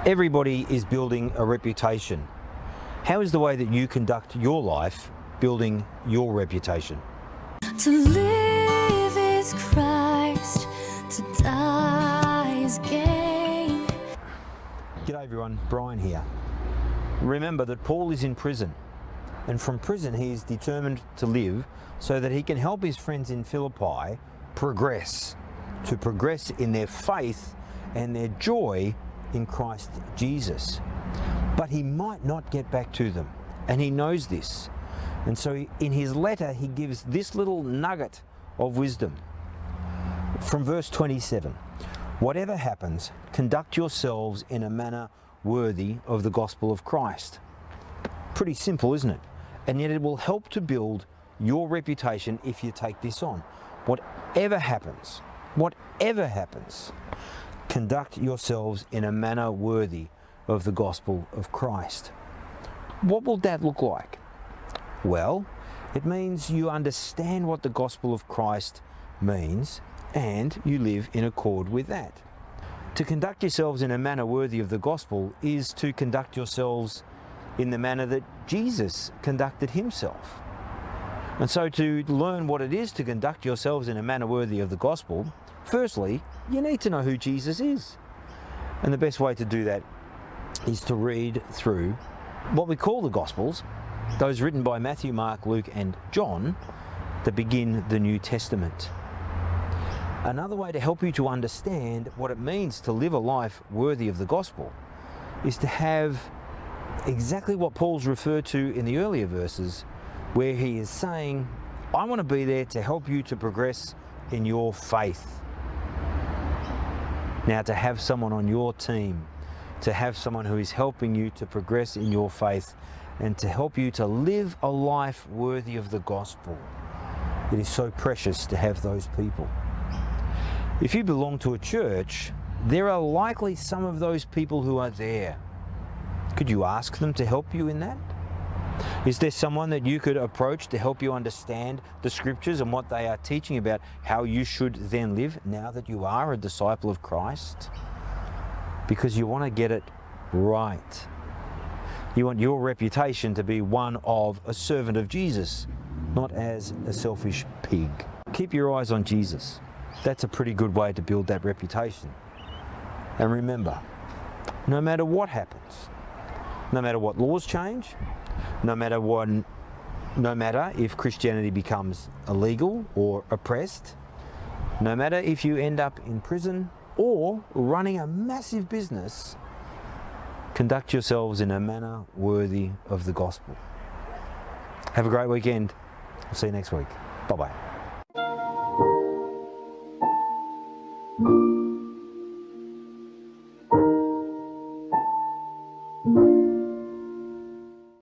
Everybody is building a reputation. How is the way that you conduct your life building your reputation? To live is Christ, to die is gain. G'day everyone, Brian here. Remember that Paul is in prison, and from prison he is determined to live so that he can help his friends in Philippi progress in their faith and their joy in Christ Jesus. But he might not get back to them, and he knows this. And so in his letter he gives this little nugget of wisdom. From verse 27, whatever happens, conduct yourselves in a manner worthy of the gospel of Christ. Pretty simple, isn't it? And yet it will help to build your reputation if you take this on. Whatever happens, conduct yourselves in a manner worthy of the gospel of Christ. What will that look like? Well, it means you understand what the gospel of Christ means and you live in accord with that. To conduct yourselves in a manner worthy of the gospel is to conduct yourselves in the manner that Jesus conducted himself. And so to learn what it is to conduct yourselves in a manner worthy of the gospel, firstly, you need to know who Jesus is. And the best way to do that is to read through what we call the Gospels, those written by Matthew, Mark, Luke, and John, that begin the New Testament. Another way to help you to understand what it means to live a life worthy of the gospel is to have exactly what Paul's referred to in the earlier verses, where he is saying, I want to be there to help you to progress in your faith. Now, to have someone on your team, to have someone who is helping you to progress in your faith and to help you to live a life worthy of the gospel, it is so precious to have those people. If you belong to a church, there are likely some of those people who are there. Could you ask them to help you in that? Is there someone that you could approach to help you understand the scriptures and what they are teaching about how you should then live now that you are a disciple of Christ? Because you want to get it right. You want your reputation to be one of a servant of Jesus, not as a selfish pig. Keep your eyes on Jesus. That's a pretty good way to build that reputation. And remember, no matter what happens, no matter what laws change, no matter if Christianity becomes illegal or oppressed, no matter if you end up in prison or running a massive business, conduct yourselves in a manner worthy of the gospel. Have a great weekend. I'll see you next week. Bye-bye.